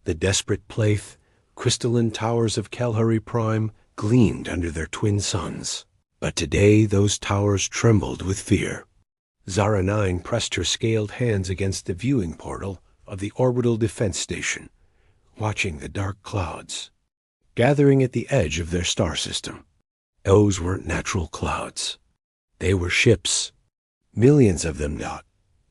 The desperate Plaith, crystalline towers of Kelhari Prime gleamed under their twin suns. But today those towers trembled with fear. Zara 9 pressed her scaled hands against the viewing portal of the orbital defense station, watching the dark clouds gathering at the edge of their star system. Those weren't natural clouds. They were ships. Millions of them.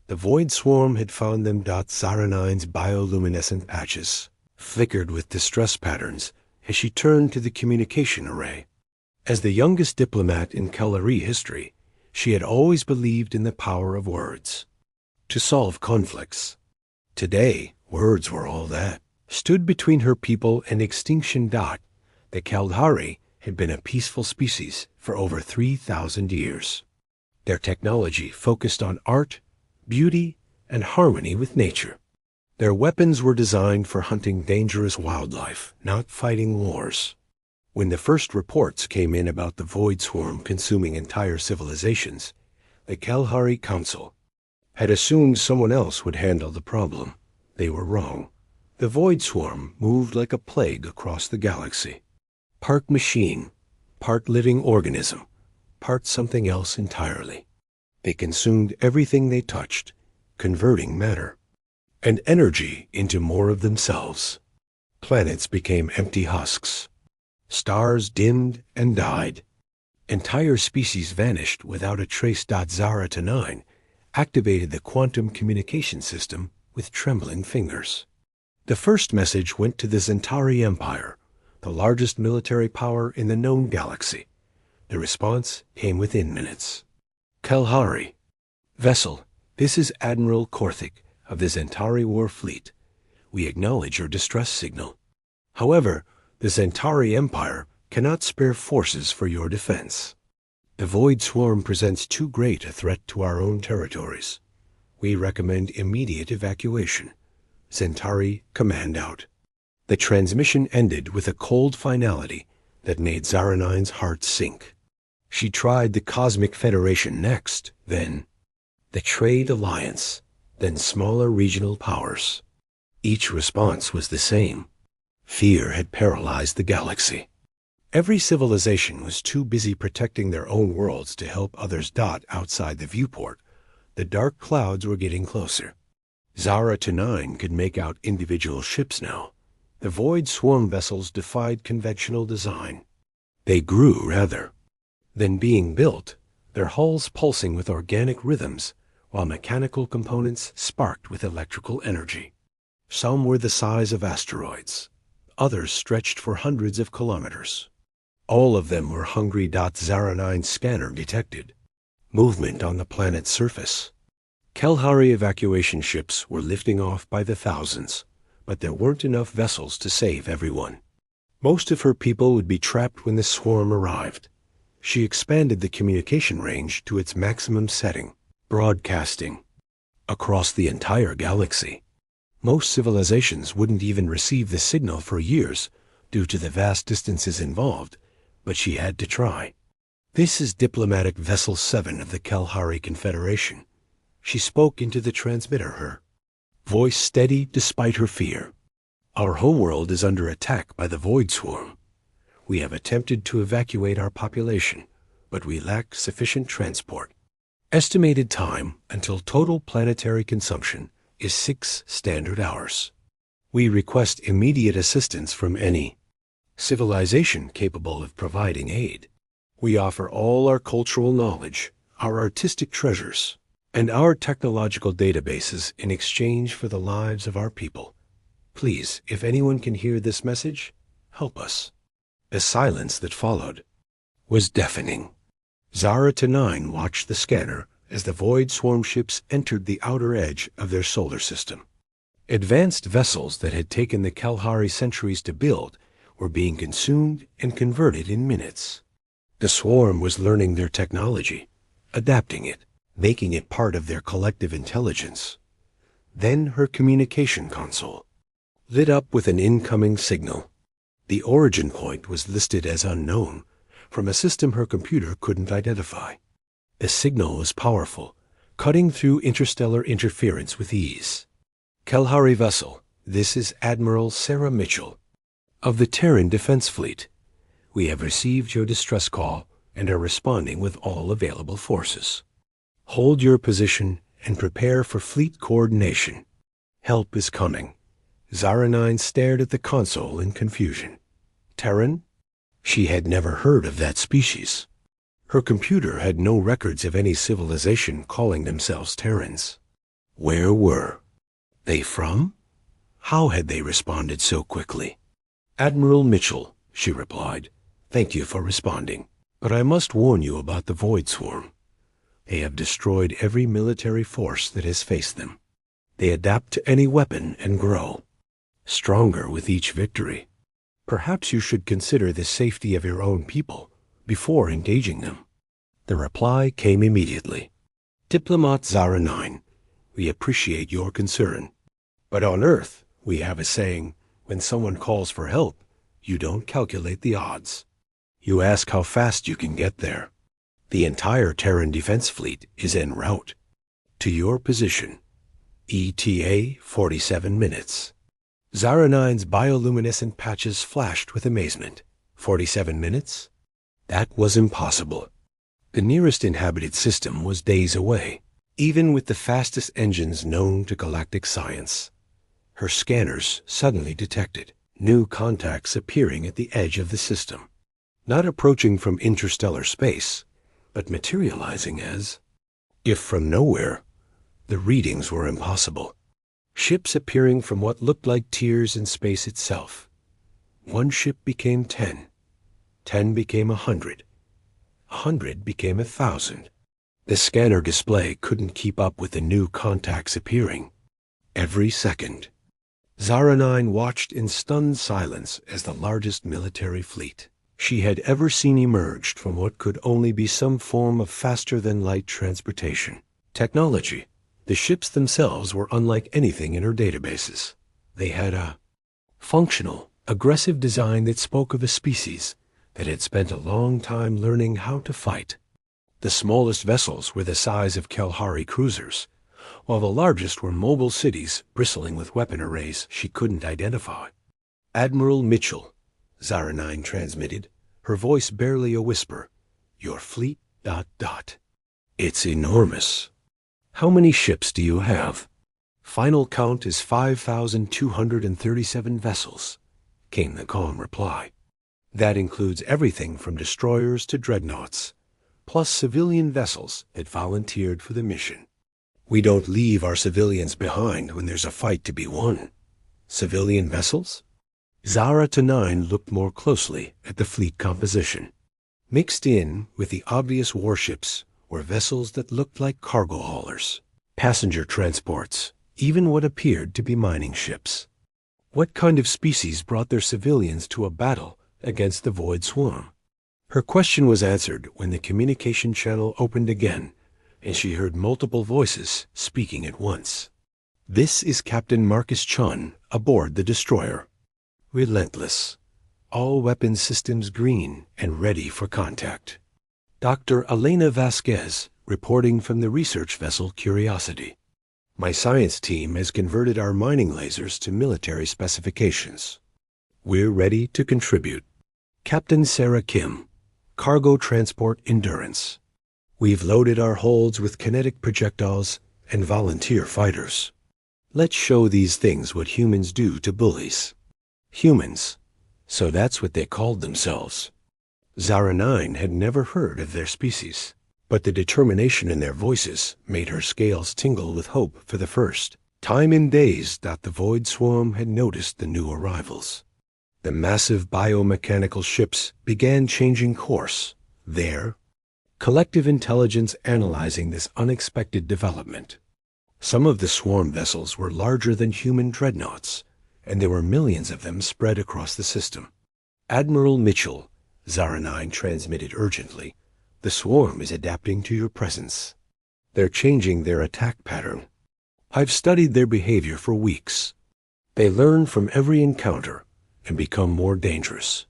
The void swarm had found them. Zara 9's bioluminescent patches flickered with distress patterns as she turned to the communication array. As the youngest diplomat in Kelhari history, she had always believed in the power of words to solve conflicts. Today, words were all that stood between her people and extinction. The Kelhari had been a peaceful species for over 3,000 years. Their technology focused on art, beauty, and harmony with nature. Their weapons were designed for hunting dangerous wildlife, not fighting wars. When the first reports came in about the void swarm consuming entire civilizations, the Kelhari Council had assumed someone else would handle the problem. They were wrong. The void swarm moved like a plague across the galaxy. Part machine, part living organism, part something else entirely. They consumed everything they touched, converting matter and energy into more of themselves. Planets became empty husks. Stars dimmed and died. Entire species vanished without a trace. Zara 9 activated the quantum communication system with trembling fingers. The first message went to the Zentari Empire, the largest military power in the known galaxy. The response came within minutes. Kelhari. Vessel, this is Admiral Korthik of the Zentari War Fleet. We acknowledge your distress signal. However, the Zentari Empire cannot spare forces for your defense. The Void Swarm presents too great a threat to our own territories. We recommend immediate evacuation. Zentari, command out. The transmission ended with a cold finality that made Zara 9's heart sink. She tried the Cosmic Federation next, then the Trade Alliance, then smaller regional powers. Each response was the same. Fear had paralyzed the galaxy. Every civilization was too busy protecting their own worlds to help others. Outside the viewport, the dark clouds were getting closer. Zara 9 could make out individual ships now. The void swarm vessels defied conventional design. They grew, rather than being built, their hulls pulsing with organic rhythms, while mechanical components sparked with electrical energy. Some were the size of asteroids. Others stretched for hundreds of kilometers. All of them were hungry. Zara 9's scanner detected movement on the planet's surface. Kelhari evacuation ships were lifting off by the thousands, but there weren't enough vessels to save everyone. Most of her people would be trapped when the swarm arrived. She expanded the communication range to its maximum setting, broadcasting across the entire galaxy. Most civilizations wouldn't even receive the signal for years due to the vast distances involved, but she had to try. This is Diplomatic Vessel 7 of the Kelhari Confederation. She spoke into the transmitter, her voice steady despite her fear. Our homeworld is under attack by the Void Swarm. We have attempted to evacuate our population, but we lack sufficient transport. Estimated time until total planetary consumption is 6 standard hours. We request immediate assistance from any civilization capable of providing aid. We offer all our cultural knowledge, our artistic treasures, and our technological databases in exchange for the lives of our people. Please, if anyone can hear this message, help us. The silence that followed was deafening. Zara 9 watched the scanner as the Void Swarm ships entered the outer edge of their solar system. Advanced vessels that had taken the Kelhari centuries to build were being consumed and converted in minutes. The swarm was learning their technology, adapting it, making it part of their collective intelligence. Then her communication console lit up with an incoming signal. The origin point was listed as unknown, from a system her computer couldn't identify. The signal was powerful, cutting through interstellar interference with ease. Kelhari vessel, This is Admiral Sarah Mitchell of the Terran Defense Fleet. We have received your distress call and are responding with all available forces. Hold your position and prepare for fleet coordination. Help is coming. Zara 9 stared at the console in confusion. Terran? She had never heard of that species. Her computer had no records of any civilization calling themselves Terrans. Where were they from? How had they responded so quickly? Admiral Mitchell, she replied. Thank you for responding, but I must warn you about the Void Swarm. They have destroyed every military force that has faced them. They adapt to any weapon and grow, stronger with each victory. Perhaps you should consider the safety of your own people before engaging them. The reply came immediately. Diplomat Zara 9, we appreciate your concern. But on Earth, we have a saying, when someone calls for help, you don't calculate the odds. You ask how fast you can get there. The entire Terran Defense Fleet is en route. To your position. ETA 47 minutes. Zara 9's bioluminescent patches flashed with amazement. 47 minutes? That was impossible. The nearest inhabited system was days away, even with the fastest engines known to galactic science. Her scanners suddenly detected new contacts appearing at the edge of the system, not approaching from interstellar space, but materializing as, if from nowhere, the readings were impossible. Ships appearing from what looked like tiers in space itself. One ship became 10. 10 became 100. 100 became 1,000. The scanner display couldn't keep up with the new contacts appearing. Every second. Zara 9 watched in stunned silence as the largest military fleet she had ever seen emerged from what could only be some form of faster-than-light transportation. Technology. The ships themselves were unlike anything in her databases. They had a functional, aggressive design that spoke of a species that had spent a long time learning how to fight. The smallest vessels were the size of Kelhari cruisers, while the largest were mobile cities bristling with weapon arrays she couldn't identify. Admiral Mitchell, Zara 9 transmitted, her voice barely a whisper. Your fleet... ... It's enormous. How many ships do you have? Final count is 5,237 vessels, came the calm reply. That includes everything from destroyers to dreadnoughts, plus civilian vessels that volunteered for the mission. We don't leave our civilians behind when there's a fight to be won. Civilian vessels? Zara 9 looked more closely at the fleet composition. Mixed in with the obvious warships were vessels that looked like cargo haulers, passenger transports, even what appeared to be mining ships. What kind of species brought their civilians to a battle against the Void Swarm? Her question was answered when the communication channel opened again, and she heard multiple voices speaking at once. This is Captain Marcus Chun aboard the destroyer. Relentless. All weapon systems green and ready for contact. Dr. Elena Vasquez, reporting from the research vessel Curiosity. My science team has converted our mining lasers to military specifications. We're ready to contribute. Captain Sarah Kim, Cargo Transport Endurance. We've loaded our holds with kinetic projectiles and volunteer fighters. Let's show these things what humans do to bullies. Humans. So that's what they called themselves. Zara 9 had never heard of their species, but the determination in their voices made her scales tingle with hope for the first time in days that the Void Swarm had noticed the new arrivals. The massive biomechanical ships began changing course, their collective intelligence analyzing this unexpected development. Some of the swarm vessels were larger than human dreadnoughts, and there were millions of them spread across the system. Admiral Mitchell, Zara 9 transmitted urgently, the swarm is adapting to your presence. They're changing their attack pattern. I've studied their behavior for weeks. They learn from every encounter and become more dangerous.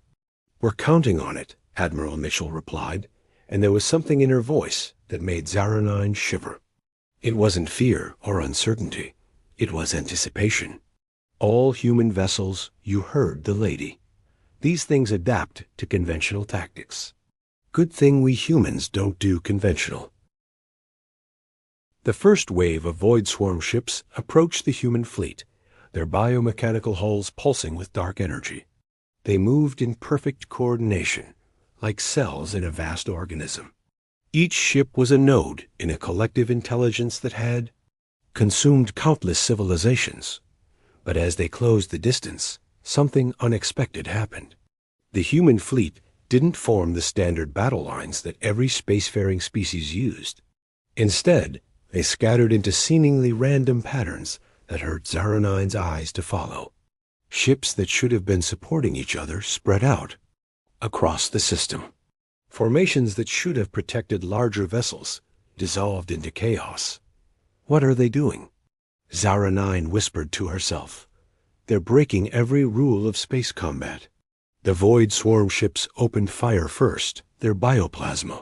We're counting on it, Admiral Mitchell replied, and there was something in her voice that made Zara 9 shiver. It wasn't fear or uncertainty. It was anticipation. All human vessels, you heard the lady. These things adapt to conventional tactics. Good thing we humans don't do conventional. The first wave of Void Swarm ships approached the human fleet, their biomechanical hulls pulsing with dark energy. They moved in perfect coordination, like cells in a vast organism. Each ship was a node in a collective intelligence that had consumed countless civilizations. But as they closed the distance, something unexpected happened. The human fleet didn't form the standard battle lines that every spacefaring species used. Instead, they scattered into seemingly random patterns that hurt Zara-9's eyes to follow. Ships that should have been supporting each other spread out across the system. Formations that should have protected larger vessels dissolved into chaos. What are they doing? Zara-9 whispered to herself. They're breaking every rule of space combat. The Void Swarm ships opened fire first, their bioplasma,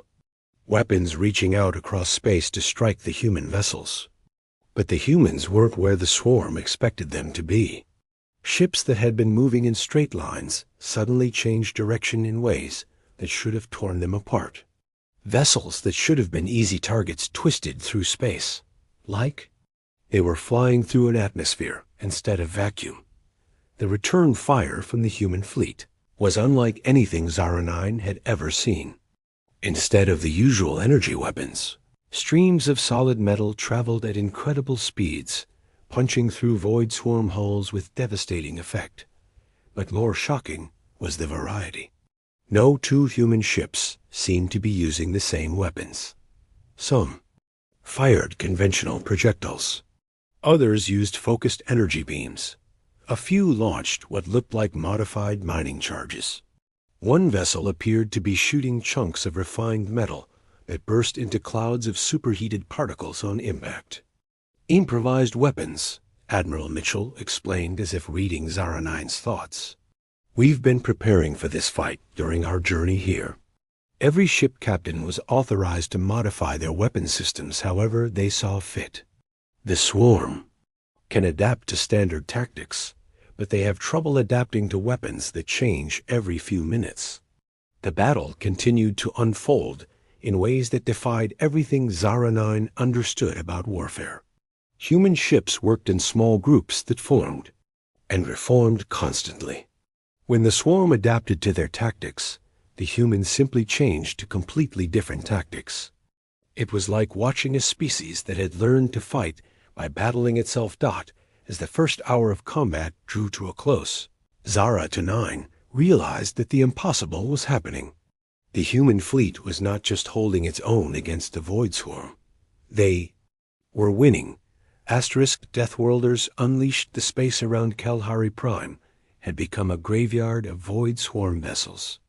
weapons reaching out across space to strike the human vessels. But the humans weren't where the swarm expected them to be. Ships that had been moving in straight lines suddenly changed direction in ways that should have torn them apart. Vessels that should have been easy targets twisted through space, like they were flying through an atmosphere instead of vacuum. The return fire from the human fleet was unlike anything Zara-9 had ever seen. Instead of the usual energy weapons, streams of solid metal traveled at incredible speeds, punching through Void Swarm hulls with devastating effect. But more shocking was the variety. No two human ships seemed to be using the same weapons. Some fired conventional projectiles. Others used focused energy beams. A few launched what looked like modified mining charges. One vessel appeared to be shooting chunks of refined metal that burst into clouds of superheated particles on impact. Improvised weapons, Admiral Mitchell explained as if reading Zara-9's thoughts. We've been preparing for this fight during our journey here. Every ship captain was authorized to modify their weapon systems however they saw fit. The swarm can adapt to standard tactics, but they have trouble adapting to weapons that change every few minutes. The battle continued to unfold in ways that defied everything Zara-9 understood about warfare. Human ships worked in small groups that formed and reformed constantly. When the swarm adapted to their tactics, the humans simply changed to completely different tactics. It was like watching a species that had learned to fight by battling itself as the first hour of combat drew to a close. Zara-9 realized that the impossible was happening. The human fleet was not just holding its own against the Void Swarm. They were winning. Deathworlders unleashed the space around Kelhari Prime had become a graveyard of Void Swarm vessels.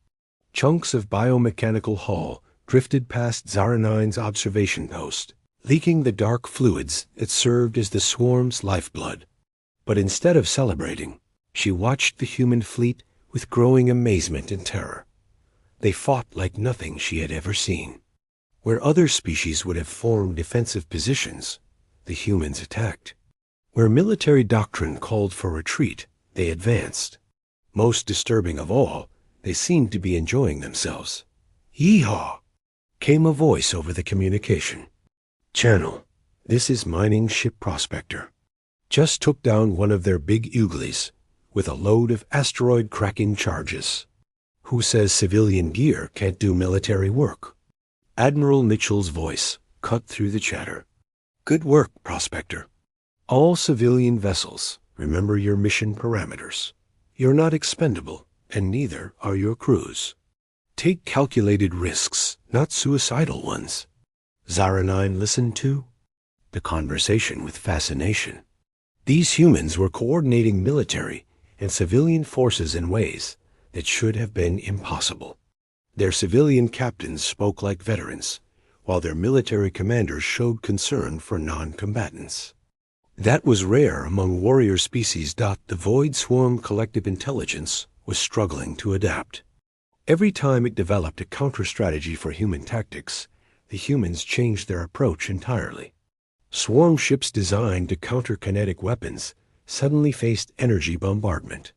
Chunks of biomechanical hull drifted past Zara-9's observation post, leaking the dark fluids that served as the swarm's lifeblood. But instead of celebrating, she watched the human fleet with growing amazement and terror. They fought like nothing she had ever seen. Where other species would have formed defensive positions, the humans attacked. Where military doctrine called for retreat, they advanced. Most disturbing of all, they seemed to be enjoying themselves. "Yeehaw!" came a voice over the communication channel. "This is Mining Ship Prospector. Just took down one of their big Uglies with a load of asteroid-cracking charges. Who says civilian gear can't do military work?" Admiral Mitchell's voice cut through the chatter. "Good work, Prospector. All civilian vessels, remember your mission parameters. You're not expendable, and neither are your crews. Take calculated risks, not suicidal ones." Zara-9 listened to the conversation with fascination. These humans were coordinating military and civilian forces in ways that should have been impossible. Their civilian captains spoke like veterans, while their military commanders showed concern for non-combatants. That was rare among warrior species. The Void Swarm collective intelligence was struggling to adapt. Every time it developed a counter-strategy for human tactics, the humans changed their approach entirely. Swarm ships designed to counter kinetic weapons suddenly faced energy bombardment.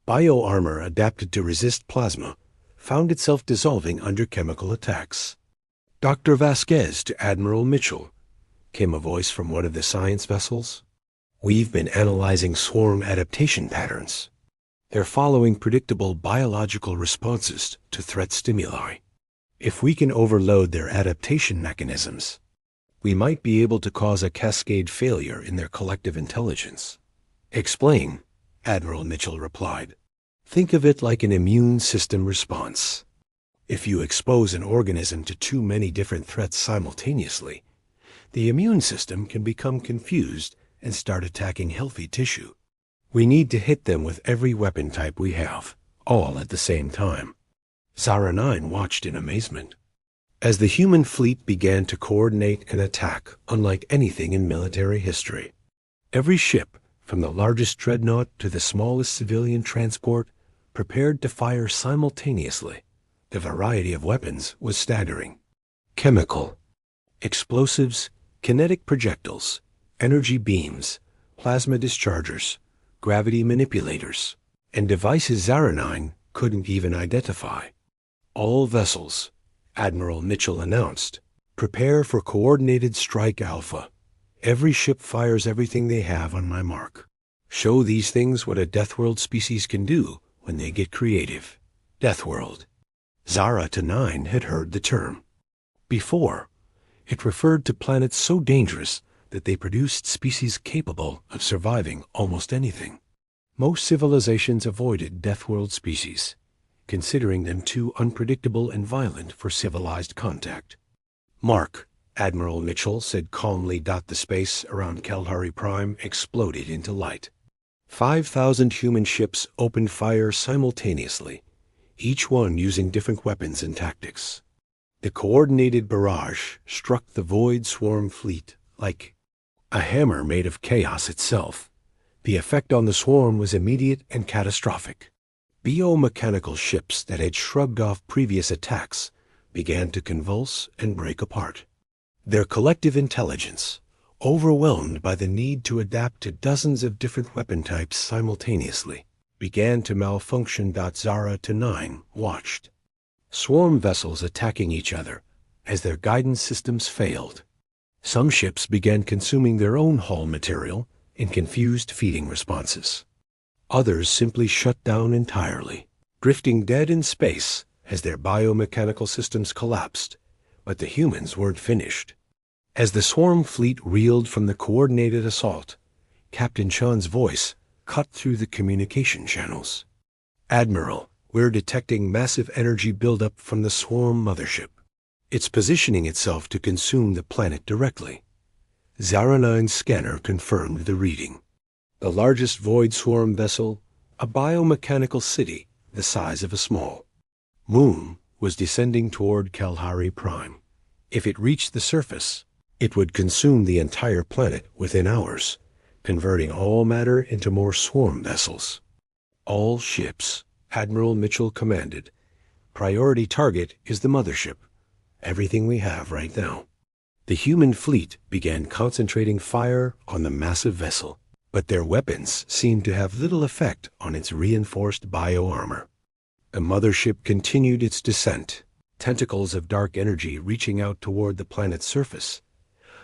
Bio-armor adapted to resist plasma found itself dissolving under chemical attacks. "Dr. Vasquez to Admiral Mitchell," came a voice from one of the science vessels. "We've been analyzing swarm adaptation patterns. They're following predictable biological responses to threat stimuli. If we can overload their adaptation mechanisms, we might be able to cause a cascade failure in their collective intelligence." "Explain," Admiral Mitchell replied. "Think of it like an immune system response. If you expose an organism to too many different threats simultaneously, the immune system can become confused and start attacking healthy tissue. We need to hit them with every weapon type we have, all at the same time." Zara 9 watched in amazement. As the human fleet began to coordinate an attack unlike anything in military history, every ship, from the largest dreadnought to the smallest civilian transport, prepared to fire simultaneously. The variety of weapons was staggering. Chemical, explosives, kinetic projectiles, energy beams, plasma dischargers, gravity manipulators, and devices Zara 9 couldn't even identify. "All vessels," Admiral Mitchell announced, "prepare for coordinated strike Alpha. Every ship fires everything they have on my mark. Show these things what a Deathworld species can do when they get creative." Deathworld. Zara 9 had heard the term. Before, it referred to planets so dangerous that they produced species capable of surviving almost anything. Most civilizations avoided Deathworld species, considering them too unpredictable and violent for civilized contact. "Mark," Admiral Mitchell said calmly. The space around Kelhari Prime exploded into light. 5,000 human ships opened fire simultaneously, each one using different weapons and tactics. The coordinated barrage struck the Void Swarm fleet like a hammer made of chaos itself. The effect on the swarm was immediate and catastrophic. Biomechanical ships that had shrugged off previous attacks began to convulse and break apart. Their collective intelligence, overwhelmed by the need to adapt to dozens of different weapon types simultaneously, began to malfunction. Zara 9 watched. Swarm vessels attacking each other as their guidance systems failed. Some ships began consuming their own hull material in confused feeding responses. Others simply shut down entirely, drifting dead in space as their biomechanical systems collapsed. But the humans weren't finished. As the swarm fleet reeled from the coordinated assault, Captain Chan's voice cut through the communication channels. "Admiral, we're detecting massive energy buildup from the swarm mothership. It's positioning itself to consume the planet directly." Zara 9's scanner confirmed the reading. The largest Void Swarm vessel, a biomechanical city the size of a small moon, was descending toward Kelhari Prime. If it reached the surface, it would consume the entire planet within hours, converting all matter into more swarm vessels. "All ships," Admiral Mitchell commanded. "Priority target is the mothership. Everything we have right now." The human fleet began concentrating fire on the massive vessel, but their weapons seemed to have little effect on its reinforced bio-armor. The mothership continued its descent, tentacles of dark energy reaching out toward the planet's surface.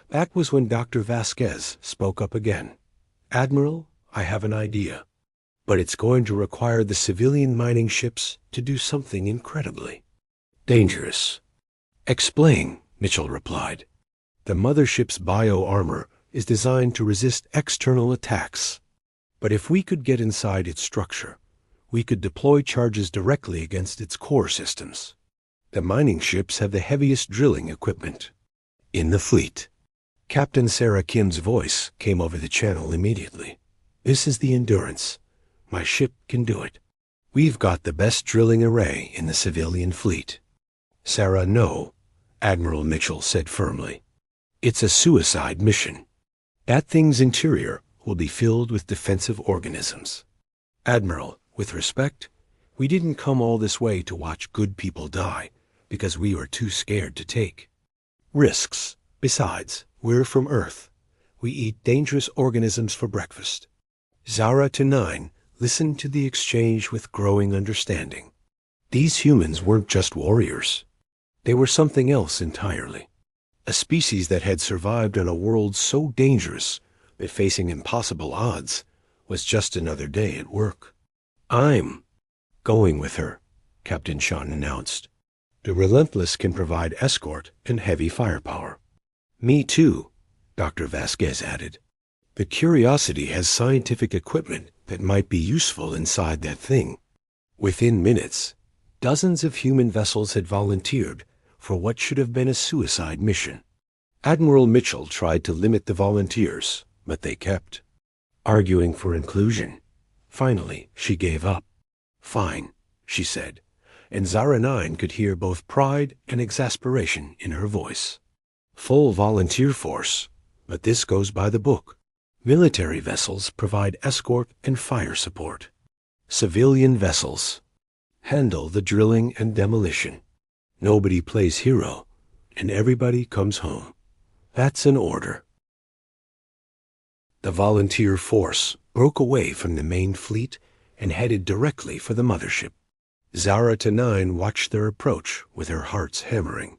That was when Dr. Vasquez spoke up again. "Admiral, I have an idea, but it's going to require the civilian mining ships to do something incredibly dangerous." "Explain," Mitchell replied. "The mothership's bio-armor is designed to resist external attacks. But if we could get inside its structure, we could deploy charges directly against its core systems. The mining ships have the heaviest drilling equipment in the fleet." Captain Sarah Kim's voice came over the channel immediately. "This is the Endurance. My ship can do it. We've got the best drilling array in the civilian fleet." "Sarah, no," Admiral Mitchell said firmly. "It's a suicide mission. That thing's interior will be filled with defensive organisms. Admiral, with respect, we didn't come all this way to watch good people die because we were too scared to take risks. Besides, we're from Earth. We eat dangerous organisms for breakfast. Zara to 9 listened to the exchange with growing understanding. These humans weren't just warriors. They were something else entirely. A species that had survived on a world so dangerous that facing impossible odds was just another day at work. "I'm going with her," Captain Sean announced. "The Relentless can provide escort and heavy firepower." "Me too," Dr. Vasquez added. "The Curiosity has scientific equipment that might be useful inside that thing." Within minutes, dozens of human vessels had volunteered for what should have been a suicide mission. Admiral Mitchell tried to limit the volunteers, but they kept arguing for inclusion. Finally, she gave up. "Fine," she said, and Zara 9 could hear both pride and exasperation in her voice. "Full volunteer force, but this goes by the book. Military vessels provide escort and fire support. Civilian vessels handle the drilling and demolition. Nobody plays hero, and everybody comes home. That's an order." The volunteer force broke away from the main fleet and headed directly for the mothership. Zara to 9 watched their approach with her heart's hammering.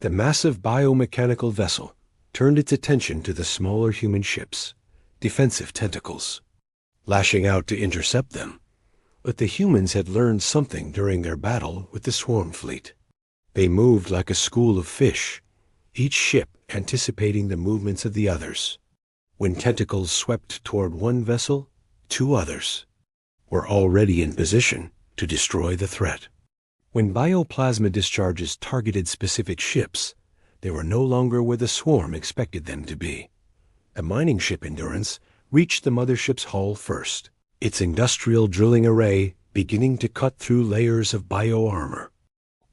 The massive biomechanical vessel turned its attention to the smaller human ships, defensive tentacles, lashing out to intercept them. But the humans had learned something during their battle with the swarm fleet. They moved like a school of fish, each ship anticipating the movements of the others. When tentacles swept toward one vessel, 2 others were already in position to destroy the threat. When bioplasma discharges targeted specific ships, they were no longer where the swarm expected them to be. A mining ship Endurance reached the mothership's hull first, its industrial drilling array beginning to cut through layers of bioarmor.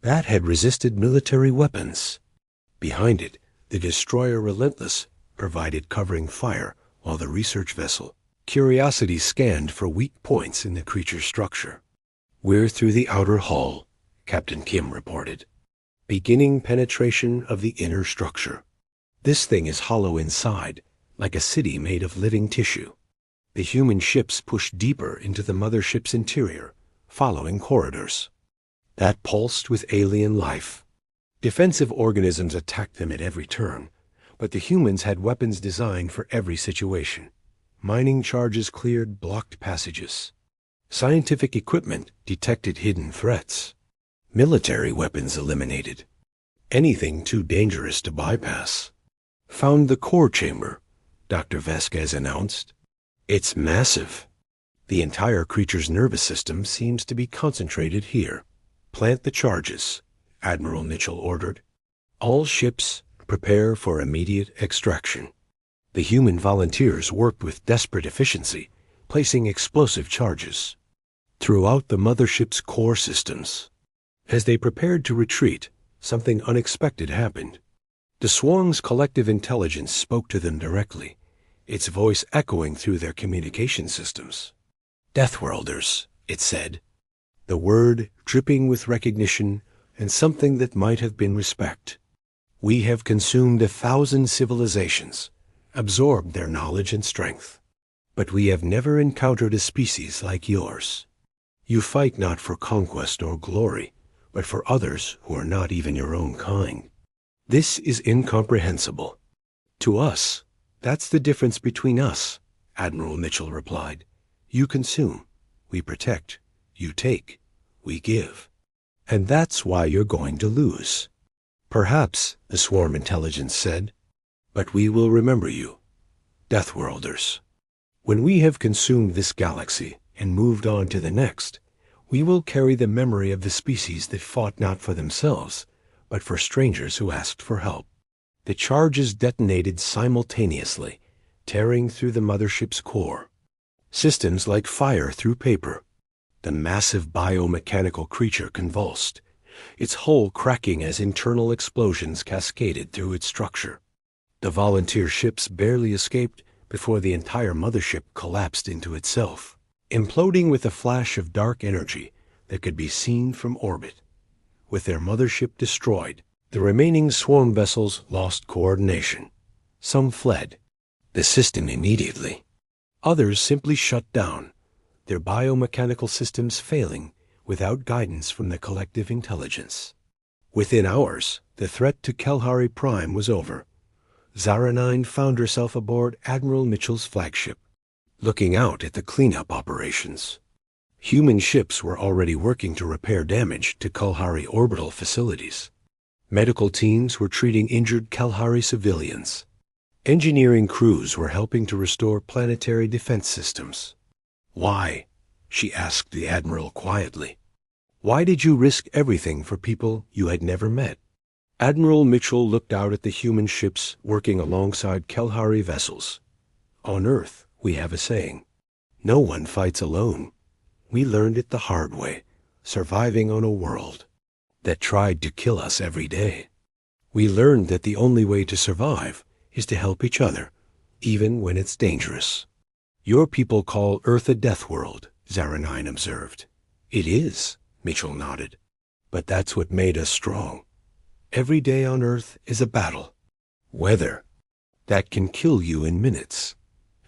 That had resisted military weapons. Behind it, the destroyer Relentless provided covering fire while the research vessel Curiosity scanned for weak points in the creature's structure. "We're through the outer hull," Captain Kim reported. "Beginning penetration of the inner structure. This thing is hollow inside, like a city made of living tissue." The human ships pushed deeper into the mothership's interior, following corridors that pulsed with alien life. Defensive organisms attacked them at every turn, but the humans had weapons designed for every situation. Mining charges cleared blocked passages. Scientific equipment detected hidden threats. Military weapons eliminated anything too dangerous to bypass. "Found the core chamber," Dr. Vasquez announced. "It's massive. The entire creature's nervous system seems to be concentrated here." "Plant the charges," Admiral Mitchell ordered. "All ships prepare for immediate extraction." The human volunteers worked with desperate efficiency, placing explosive charges throughout the mothership's core systems. As they prepared to retreat, something unexpected happened. The swarm's collective intelligence spoke to them directly, its voice echoing through their communication systems. "Deathworlders," it said, the word dripping with recognition and something that might have been respect. "We have consumed 1,000 civilizations, absorbed their knowledge and strength, but we have never encountered a species like yours. You fight not for conquest or glory, but for others who are not even your own kind. This is incomprehensible. To us, that's the difference between us," Admiral Mitchell replied. "You consume, we protect. You take, we give. And that's why you're going to lose." "Perhaps," the swarm intelligence said, "but we will remember you, Deathworlders. When we have consumed this galaxy and moved on to the next, we will carry the memory of the species that fought not for themselves, but for strangers who asked for help." The charges detonated simultaneously, tearing through the mothership's core. Systems like fire through paper. The massive biomechanical creature convulsed, its hull cracking as internal explosions cascaded through its structure. The volunteer ships barely escaped before the entire mothership collapsed into itself, imploding with a flash of dark energy that could be seen from orbit. With their mothership destroyed, the remaining swarm vessels lost coordination. Some fled the system immediately. Others simply shut down, their biomechanical systems failing without guidance from the collective intelligence. Within hours, the threat to Kelhari Prime was over. Zara-9 found herself aboard Admiral Mitchell's flagship, looking out at the cleanup operations. Human ships were already working to repair damage to Kelhari orbital facilities. Medical teams were treating injured Kelhari civilians. Engineering crews were helping to restore planetary defense systems. "Why?" she asked the Admiral quietly. "Why did you risk everything for people you had never met?" Admiral Mitchell looked out at the human ships working alongside Kelhari vessels. "On Earth, we have a saying, no one fights alone. We learned it the hard way, surviving on a world that tried to kill us every day. We learned that the only way to survive is to help each other, even when it's dangerous." "Your people call Earth a death world," Zara-9 observed. "It is," Mitchell nodded. "But that's what made us strong. Every day on Earth is a battle. Weather that can kill you in minutes.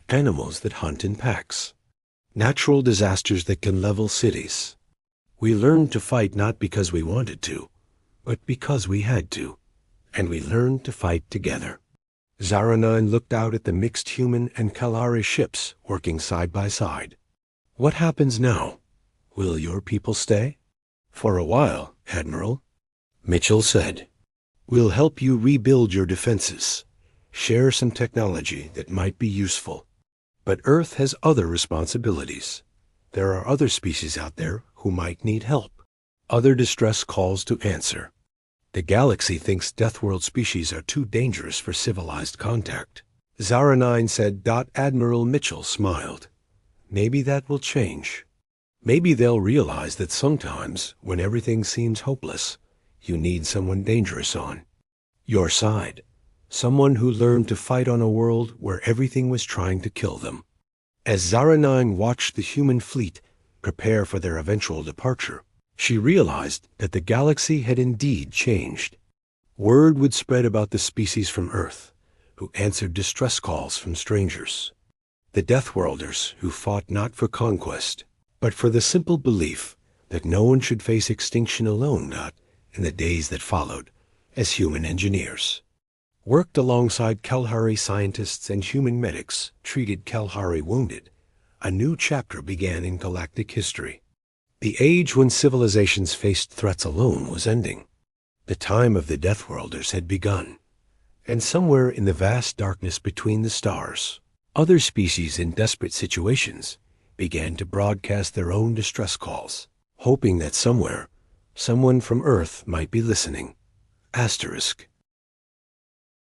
Animals that hunt in packs. Natural disasters that can level cities. We learned to fight not because we wanted to, but because we had to. And we learned to fight together." Zara-9 looked out at the mixed human and Kelhari ships working side by side. "What happens now? Will your people stay?" "For a while, Admiral," Mitchell said. "We'll help you rebuild your defenses, share some technology that might be useful. But Earth has other responsibilities. There are other species out there who might need help, other distress calls to answer. The galaxy thinks Deathworld species are too dangerous for civilized contact." Zara-9 said. Admiral Mitchell smiled. "Maybe that will change. Maybe they'll realize that sometimes, when everything seems hopeless, you need someone dangerous on your side. Someone who learned to fight on a world where everything was trying to kill them." As Zara-9 watched the human fleet prepare for their eventual departure, she realized that the galaxy had indeed changed. Word would spread about the species from Earth, who answered distress calls from strangers. The Deathworlders who fought not for conquest, but for the simple belief that no one should face extinction alone, in the days that followed, as human engineers. Worked alongside Kelhari scientists and human medics, treated Kelhari wounded. A new chapter began in galactic history. The age when civilizations faced threats alone was ending. The time of the Deathworlders had begun. And somewhere in the vast darkness between the stars, other species in desperate situations began to broadcast their own distress calls, hoping that somewhere, someone from Earth might be listening. Asterisk.